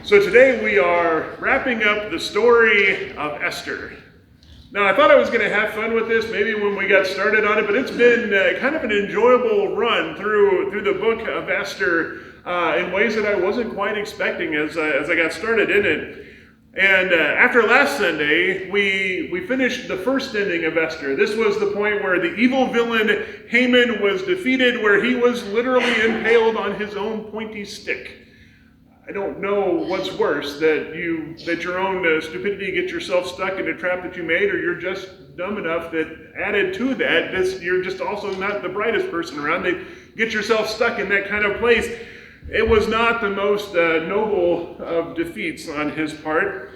So today we are wrapping up the story of Esther. Now I thought I was going to have fun with this maybe when we got started on it, but it's been kind of an enjoyable run through the book of Esther in ways that I wasn't quite expecting as I got started in it. And after last Sunday, we finished the first ending of Esther. This was the point where the evil villain Haman was defeated, where he was literally impaled on his own pointy stick. I don't know what's worse, that your own stupidity gets yourself stuck in a trap that you made, or you're just dumb enough that added to that, you're just also not the brightest person around. They get yourself stuck in that kind of place. It was not the most noble of defeats on his part.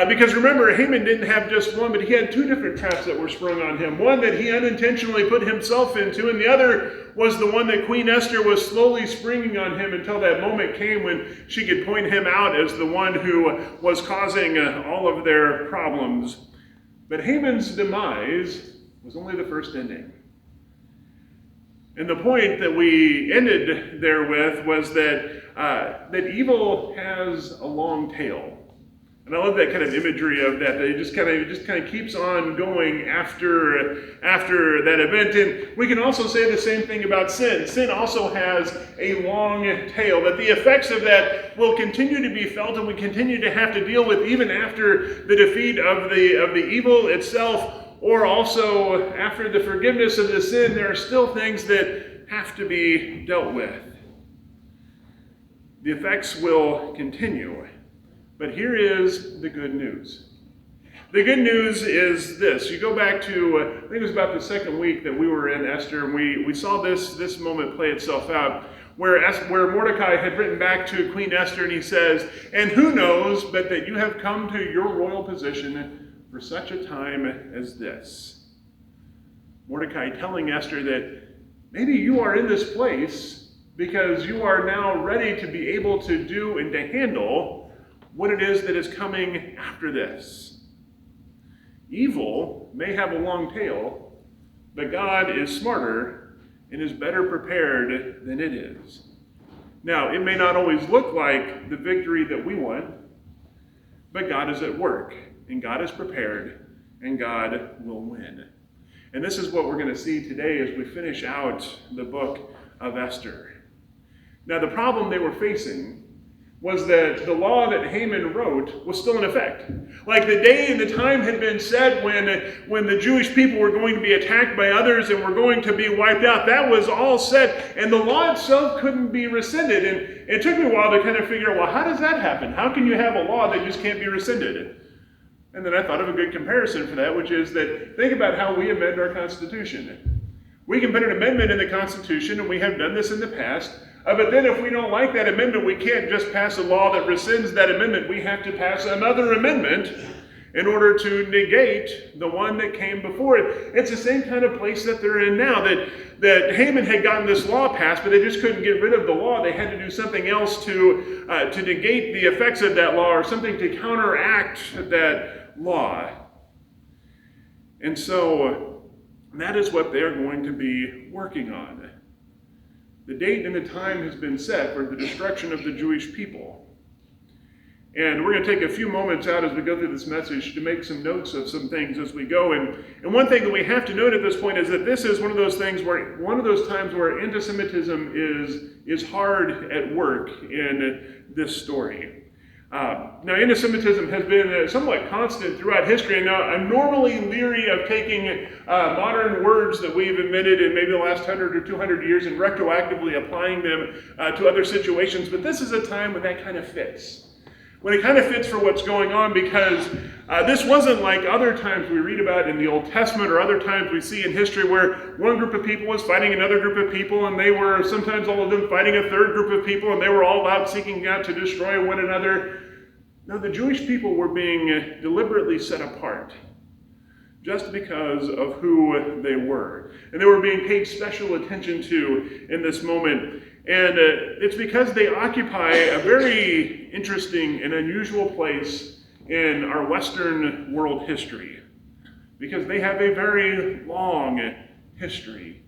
Because remember, Haman didn't have just one, but he had two different traps that were sprung on him. One that he unintentionally put himself into, and the other was the one that Queen Esther was slowly springing on him until that moment came when she could point him out as the one who was causing all of their problems. But Haman's demise was only the first ending. And the point that we ended there with was that evil has a long tail. And I love that kind of imagery of that. It just kind of keeps on going after that event. And we can also say the same thing about sin. Sin also has a long tail, that the effects of that will continue to be felt and we continue to have to deal with even after the defeat of the evil itself, or also after the forgiveness of the sin. There are still things that have to be dealt with. The effects will continue. But here is the good news. The good news is this. You go back to, I think it was about the second week that we were in Esther, and we saw this moment play itself out, where Mordecai had written back to Queen Esther, and he says, "And who knows but that you have come to your royal position for such a time as this." Mordecai telling Esther that maybe you are in this place because you are now ready to be able to do and to handle what it is that is coming after this. Evil may have a long tail, but God is smarter and is better prepared than it is. Now, it may not always look like the victory that we want, but God is at work, and God is prepared, and God will win. And this is what we're going to see today as we finish out the book of Esther. Now, the problem they were facing was that the law that Haman wrote was still in effect. Like the day and the time had been set when the Jewish people were going to be attacked by others and were going to be wiped out. That was all set, and the law itself couldn't be rescinded. And it took me a while to kind of figure out, well, how does that happen? How can you have a law that just can't be rescinded? And then I thought of a good comparison for that, which is that think about how we amend our Constitution. We can put an amendment in the Constitution, and we have done this in the past. But then if we don't like that amendment, we can't just pass a law that rescinds that amendment. We have to pass another amendment in order to negate the one that came before it. It's the same kind of place that they're in now, that Haman had gotten this law passed, but they just couldn't get rid of the law. They had to do something else to negate the effects of that law, or something to counteract that law. And so that is what they're going to be working on. The date and the time has been set for the destruction of the Jewish people. And we're going to take a few moments out as we go through this message to make some notes of some things as we go. And one thing that we have to note at this point is that this is one of those times where anti-Semitism is hard at work in this story. Now, anti-Semitism has been somewhat constant throughout history, and now I'm normally leery of taking modern words that we've invented in maybe the last 100 or 200 years and retroactively applying them to other situations, but this is a time when that kind of fits. When it kind of fits for what's going on, because this wasn't like other times we read about in the Old Testament or other times we see in history where one group of people was fighting another group of people, and they were sometimes all of them fighting a third group of people, and they were all out seeking out to destroy one another. No, the Jewish people were being deliberately set apart just because of who they were. And they were being paid special attention to in this moment. And it's because they occupy a very interesting and unusual place in our Western world history, because they have a very long history.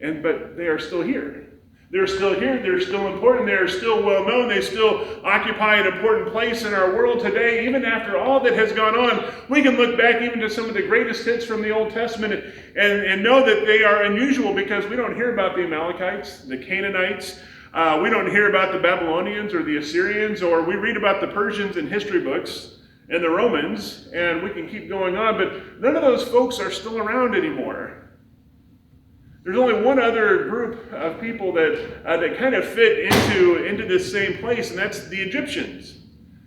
But they are still here. They're still here. They're still important. They're still well known. They still occupy an important place in our world today. Even after all that has gone on, we can look back even to some of the greatest hits from the Old Testament and know that they are unusual because we don't hear about the Amalekites, the Canaanites. We don't hear about the Babylonians or the Assyrians, or we read about the Persians in history books and the Romans, and we can keep going on, but none of those folks are still around anymore. There's only one other group of people that kind of fit into this same place, and that's the Egyptians,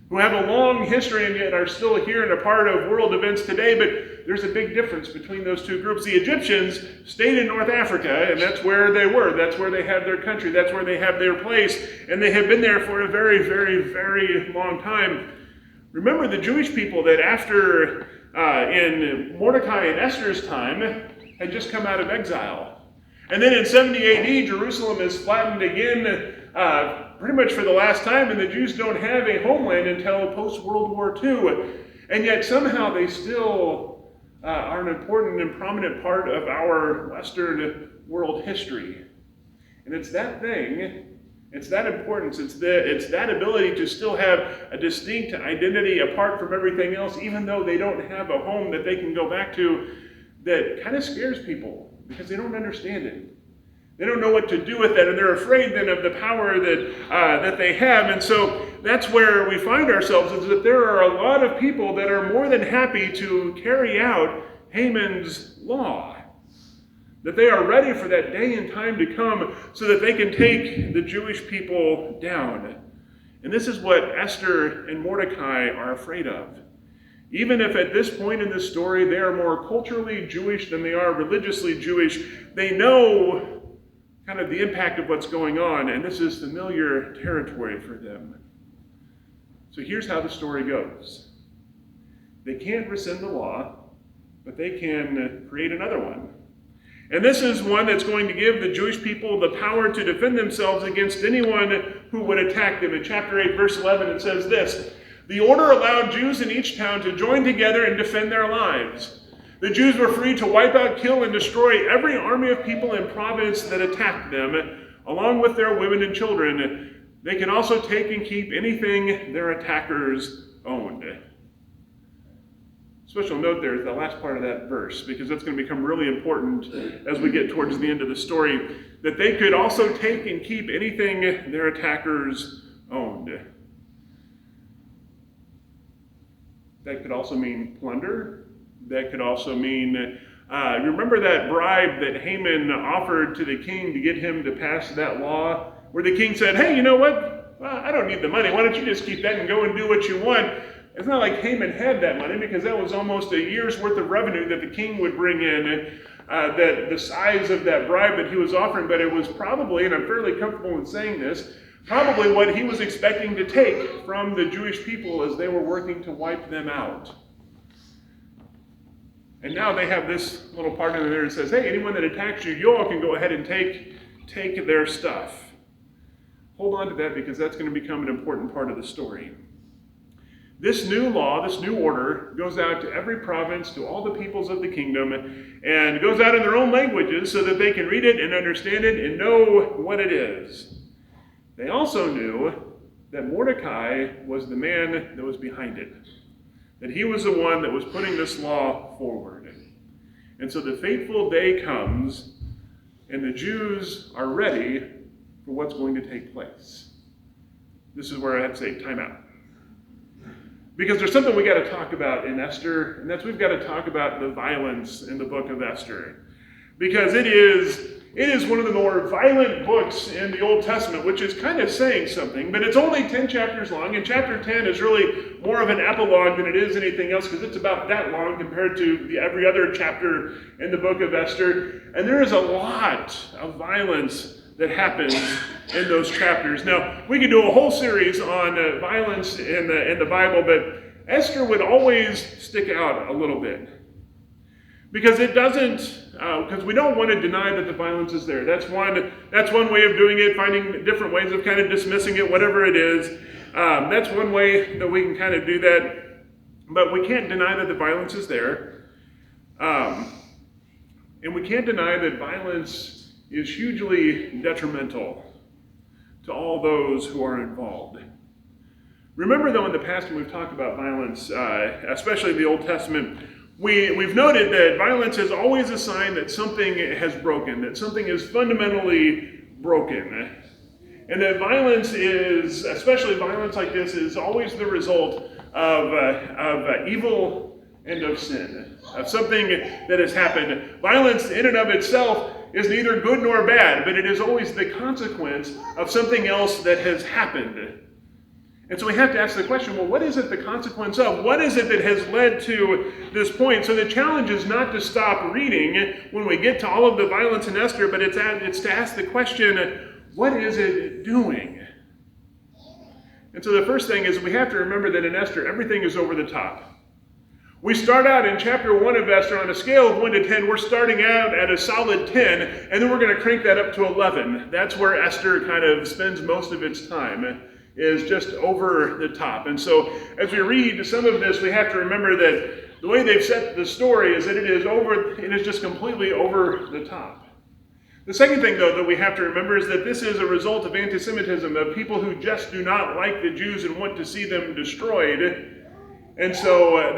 who have a long history and yet are still here and a part of world events today, but there's a big difference between those two groups. The Egyptians stayed in North Africa, and that's where they were. That's where they had their country. That's where they have their place, and they have been there for a very, very, very long time. Remember the Jewish people that after, in Mordecai and Esther's time, had just come out of exile. And then in 70 AD, Jerusalem is flattened again pretty much for the last time, and the Jews don't have a homeland until post-World War II. And yet somehow they still are an important and prominent part of our Western world history. And it's that thing, it's that importance, it's that ability to still have a distinct identity apart from everything else, even though they don't have a home that they can go back to, that kind of scares people. Because they don't understand it. They don't know what to do with that, and they're afraid then of the power that they have. And so that's where we find ourselves, is that there are a lot of people that are more than happy to carry out Haman's law. That they are ready for that day and time to come so that they can take the Jewish people down. And this is what Esther and Mordecai are afraid of. Even if at this point in this story they are more culturally Jewish than they are religiously Jewish, they know kind of the impact of what's going on, and this is familiar territory for them. So here's how the story goes. They can't rescind the law, but they can create another one. And this is one that's going to give the Jewish people the power to defend themselves against anyone who would attack them. In chapter 8, verse 11, it says this: "The order allowed Jews in each town to join together and defend their lives. The Jews were free to wipe out, kill, and destroy every army of people and province that attacked them, along with their women and children. They can also take and keep anything their attackers owned." Special note there is the last part of that verse, because that's going to become really important as we get towards the end of the story, that they could also take and keep anything their attackers owned. That could also mean plunder. That could also mean, remember that bribe that Haman offered to the king to get him to pass that law? Where the king said, "Hey, you know what? Well, I don't need the money. Why don't you just keep that and go and do what you want?" It's not like Haman had that money, because that was almost a year's worth of revenue that the king would bring in, that the size of that bribe that he was offering. But it was probably, and I'm fairly comfortable in saying this, probably what he was expecting to take from the Jewish people as they were working to wipe them out. And now they have this little part in there that says, "Hey, anyone that attacks you, you all can go ahead and take their stuff." Hold on to that, because that's going to become an important part of the story. This new law, this new order, goes out to every province, to all the peoples of the kingdom, and goes out in their own languages so that they can read it and understand it and know what it is. They also knew that Mordecai was the man that was behind it, that he was the one that was putting this law forward. And so the fateful day comes, and the Jews are ready for what's going to take place. This is where I have to say time out. Because there's something we got to talk about in Esther, and that's we've got to talk about the violence in the book of Esther. Because it is one of the more violent books in the Old Testament, which is kind of saying something, but it's only 10 chapters long, and chapter 10 is really more of an epilogue than it is anything else, because it's about that long compared to every other chapter in the book of Esther. And there is a lot of violence that happens in those chapters. Now, we could do a whole series on violence in the Bible, but Esther would always stick out a little bit. Because it doesn't, because we don't want to deny that the violence is there. That's one way of doing it, finding different ways of kind of dismissing it, whatever it is. That's one way that we can kind of do that. But we can't deny that the violence is there. And we can't deny that violence is hugely detrimental to all those who are involved. Remember, though, in the past when we've talked about violence, especially in the Old Testament, we've noted that violence is always a sign that something has broken, that something is fundamentally broken. And that violence is, especially violence like this, is always the result of evil and of sin, of something that has happened. Violence in and of itself is neither good nor bad, but it is always the consequence of something else that has happened. And so we have to ask the question, well, what is it the consequence of? What is it that has led to this point? So the challenge is not to stop reading when we get to all of the violence in Esther, but it's to ask the question, what is it doing? And so the first thing is we have to remember that in Esther, everything is over the top. We start out in chapter 1 of Esther on a scale of 1 to 10. We're starting out at a solid 10, and then we're going to crank that up to 11. That's where Esther kind of spends most of its time, is just over the top. And so as we read some of this, we have to remember that the way they've set the story is that it is just completely over the top. The second thing, though, that we have to remember is that this is a result of anti-Semitism, of people who just do not like the Jews and want to see them destroyed. And so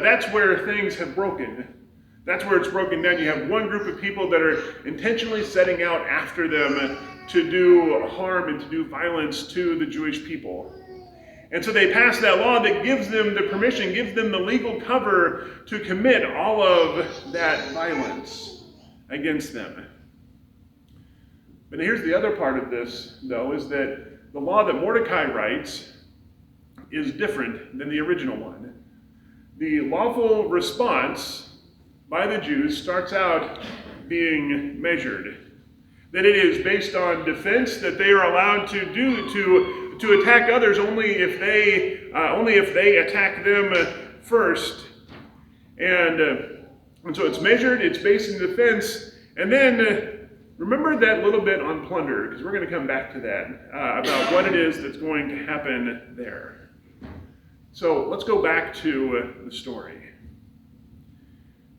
that's where things have broken. That's where it's broken down. You have one group of people that are intentionally setting out after them to do harm and to do violence to the Jewish people. And so they pass that law that gives them the permission, gives them the legal cover to commit all of that violence against them. But here's the other part of this, though, is that the law that Mordecai writes is different than the original one. The lawful response by the Jews starts out being measured. That it is based on defense, that they are allowed to do to attack others only if they attack them first. And so it's measured, it's based in defense, and then remember that little bit on plunder, because we're going to come back to that, about what it is that's going to happen there. So let's go back to the story.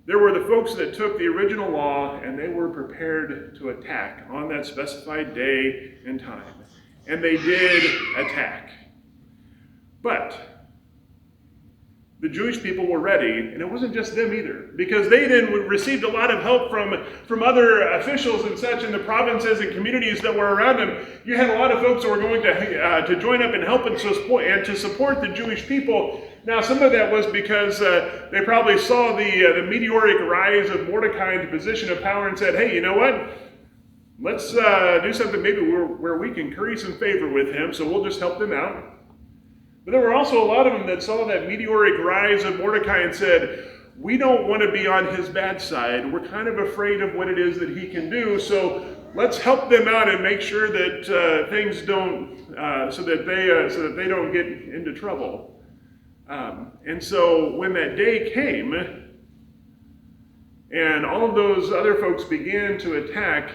There were the folks that took the original law and they were prepared to attack on that specified day and time. And they did attack. But the Jewish people were ready, and it wasn't just them either, because they then received a lot of help from other officials and such in the provinces and communities that were around them. You had a lot of folks that were going to join up and help and to support the Jewish people. Now, some of that was because they probably saw the meteoric rise of Mordecai into position of power and said, hey, you know what? Let's do something maybe where we can curry some favor with him, so we'll just help them out. But there were also a lot of them that saw that meteoric rise of Mordecai and said, we don't want to be on his bad side. We're kind of afraid of what it is that he can do, so let's help them out and make sure that things don't, so that they don't get into trouble. And so when that day came, and all of those other folks began to attack,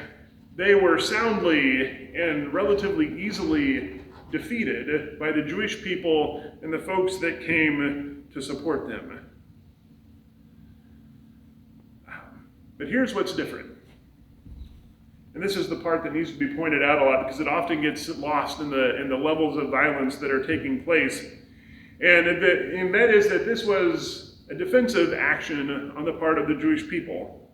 they were soundly and relatively easily defeated by the Jewish people and the folks that came to support them. But here's what's different. And this is the part that needs to be pointed out a lot because it often gets lost in the levels of violence that are taking place. And that is that this was a defensive action on the part of the Jewish people.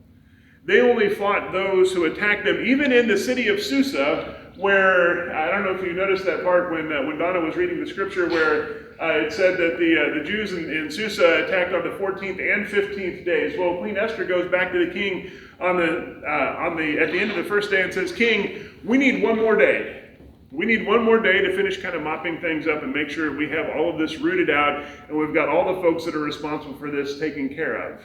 They only fought those who attacked them, even in the city of Susa, where, I don't know if you noticed that part when Donna was reading the scripture where it said that the Jews in Susa attacked on the 14th and 15th days. Well, Queen Esther goes back to the king at the end of the first day and says, King, we need one more day. We need one more day to finish kind of mopping things up and make sure we have all of this rooted out and we've got all the folks that are responsible for this taken care of.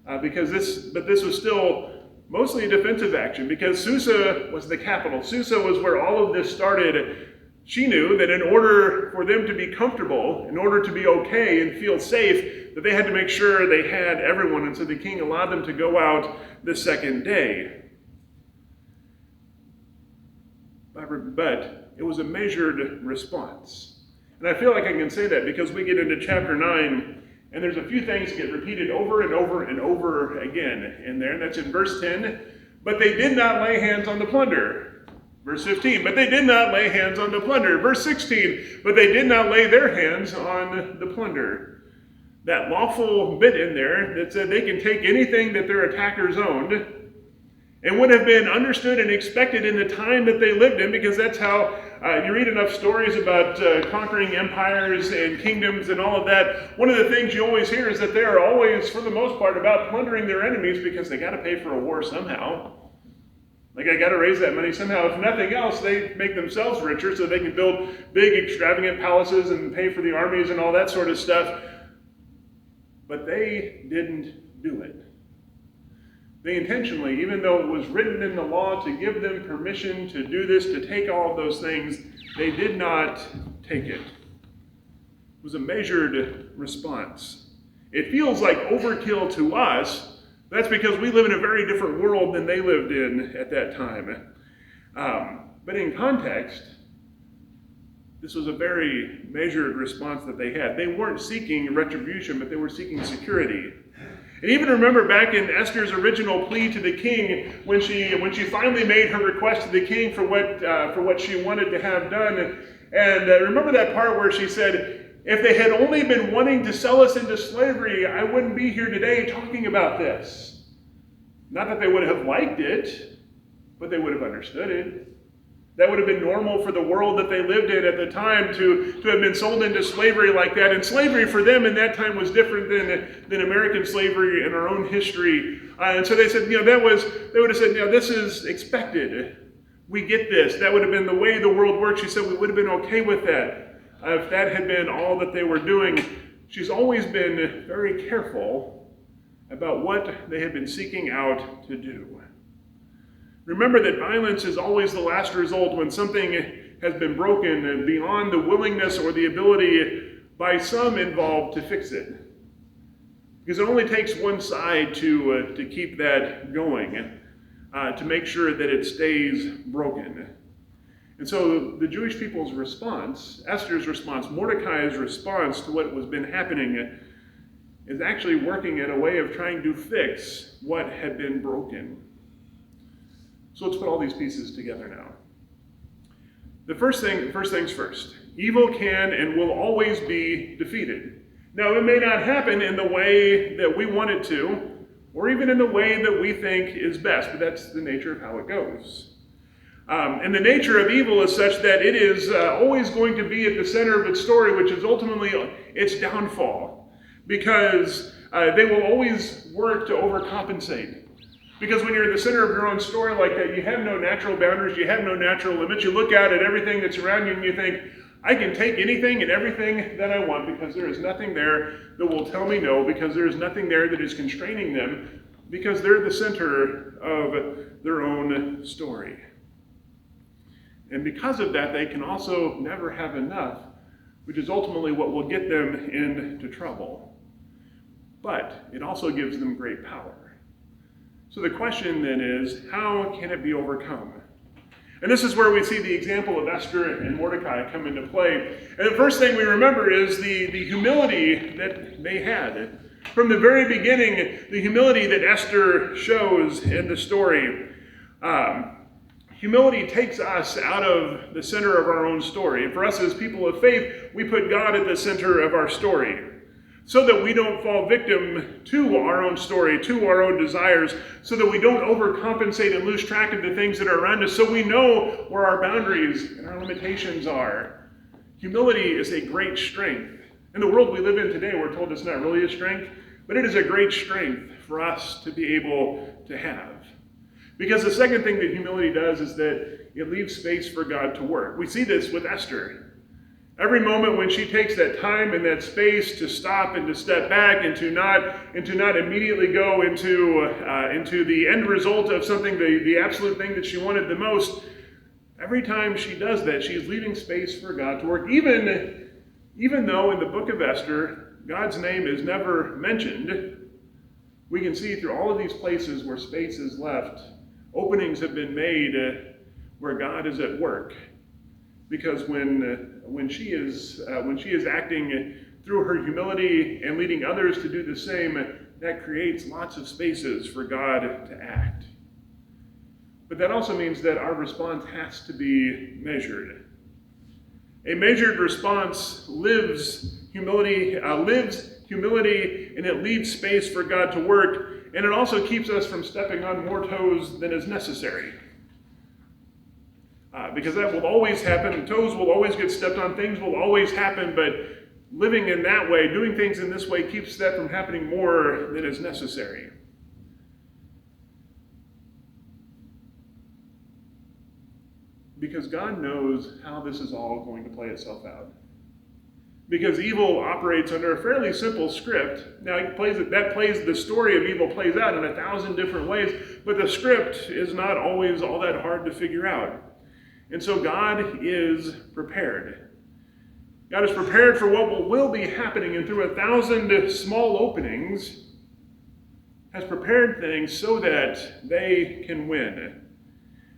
But this was still mostly a defensive action because Susa was the capital. Susa was where all of this started. She knew that in order for them to be comfortable, in order to be okay and feel safe, that they had to make sure they had everyone. And so the king allowed them to go out the second day. But it was a measured response. And I feel like I can say that because we get into chapter 9, and there's a few things that get repeated over and over and over again in there, and that's in verse 10. But they did not lay hands on the plunder. Verse 15, but they did not lay hands on the plunder. Verse 16, but they did not lay their hands on the plunder. That lawful bit in there that said they can take anything that their attackers owned and would have been understood and expected in the time that they lived in, because that's how you read enough stories about conquering empires and kingdoms and all of that. One of the things you always hear is that they are always, for the most part, about plundering their enemies because they got to pay for a war somehow. Like, I got to raise that money somehow. If nothing else, they make themselves richer so they can build big, extravagant palaces and pay for the armies and all that sort of stuff. But they didn't do it. They intentionally, even though it was written in the law to give them permission to do this, to take all of those things, they did not take it. It was a measured response. It feels like overkill to us. That's because we live in a very different world than they lived in at that time. But in context, this was a very measured response that they had. They weren't seeking retribution, but they were seeking security. And even remember back in Esther's original plea to the king, when she finally made her request to the king for what she wanted to have done. And remember that part where she said, if they had only been wanting to sell us into slavery, I wouldn't be here today talking about this. Not that they would have liked it, but they would have understood it. That would have been normal for the world that they lived in at the time to have been sold into slavery like that. And slavery for them in that time was different than American slavery in our own history. And so they said, they would have said, this is expected. We get this. That would have been the way the world works. She said we would have been okay with that if that had been all that they were doing. She's always been very careful about what they had been seeking out to do. Remember that violence is always the last result when something has been broken beyond the willingness or the ability by some involved to fix it. Because it only takes one side to keep that going, to make sure that it stays broken. And so the Jewish people's response, Esther's response, Mordecai's response to what was been happening is actually working at a way of trying to fix what had been broken. So let's put all these pieces together now. The first things first. Evil can and will always be defeated. Now, it may not happen in the way that we want it to, or even in the way that we think is best, but that's the nature of how it goes. And the nature of evil is such that it is always going to be at the center of its story, which is ultimately its downfall, because they will always work to overcompensate. Because when you're in the center of your own story like that, you have no natural boundaries, you have no natural limits. You look out at everything that's around you and you think, I can take anything and everything that I want because there is nothing there that will tell me no, because there is nothing there that is constraining them, because they're the center of their own story. And because of that, they can also never have enough, which is ultimately what will get them into trouble. But it also gives them great power. So the question then is, how can it be overcome? And this is where we see the example of Esther and Mordecai come into play. And the first thing we remember is the humility that they had. From the very beginning, the humility that Esther shows in the story. Humility takes us out of the center of our own story. And for us as people of faith, we put God at the center of our story, so that we don't fall victim to our own story, to our own desires, so that we don't overcompensate and lose track of the things that are around us, so we know where our boundaries and our limitations are. Humility is a great strength. In the world we live in today, we're told it's not really a strength, but it is a great strength for us to be able to have. Because the second thing that humility does is that it leaves space for God to work. We see this with Esther. Every moment when she takes that time and that space to stop and to step back and to not immediately go into the end result of something, the absolute thing that she wanted the most, every time she does that, she is leaving space for God to work. Even though in the book of Esther, God's name is never mentioned, we can see through all of these places where space is left, openings have been made where God is at work. Because when she is acting through her humility and leading others to do the same, that creates lots of spaces for God to act. But that also means that our response has to be measured. A measured response lives humility, and it leaves space for God to work, and it also keeps us from stepping on more toes than is necessary. Because that will always happen. Toes will always get stepped on. Things will always happen, but living in that way, doing things in this way, keeps that from happening more than is necessary. Because God knows how this is all going to play itself out. Because evil operates under a fairly simple script. Now, the story of evil plays out in 1,000 different ways, but the script is not always all that hard to figure out. And so God is prepared. God is prepared for what will be happening, and through 1,000 small openings, has prepared things so that they can win.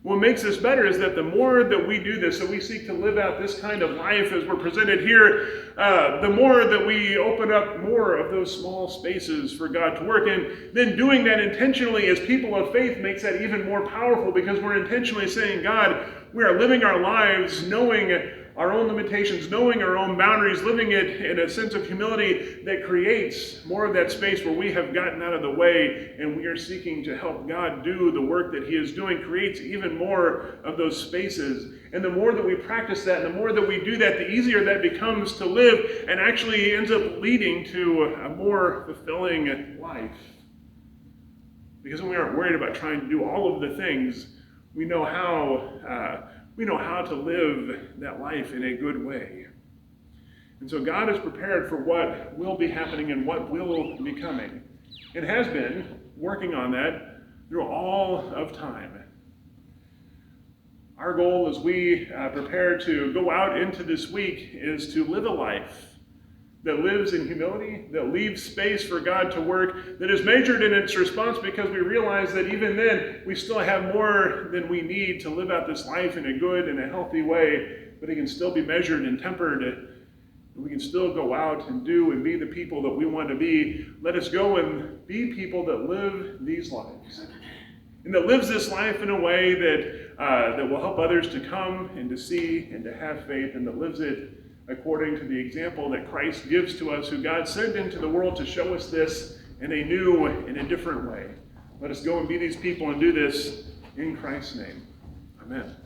What makes this better is that the more that we do this, that we seek to live out this kind of life as we're presented here, the more that we open up more of those small spaces for God to work. And then doing that intentionally as people of faith makes that even more powerful, because we're intentionally saying, God, we are living our lives knowing our own limitations, knowing our own boundaries, living it in a sense of humility that creates more of that space where we have gotten out of the way and we are seeking to help God do the work that he is doing, creates even more of those spaces. And the more that we practice that, and the more that we do that, the easier that becomes to live, and actually ends up leading to a more fulfilling life. Because when we aren't worried about trying to do all of the things, we know how to live that life in a good way. And so God is prepared for what will be happening and what will be coming, and has been working on that through all of time. Our goal as we prepare to go out into this week is to live a life that lives in humility, that leaves space for God to work, that is measured in its response, because we realize that even then we still have more than we need to live out this life in a good and a healthy way, but it can still be measured and tempered, and we can still go out and do and be the people that we want to be. Let us go and be people that live these lives, and that lives this life in a way that will help others to come and to see and to have faith, and that lives it according to the example that Christ gives to us, who God sent into the world to show us this in a new and a different way. Let us go and be these people and do this in Christ's name. Amen.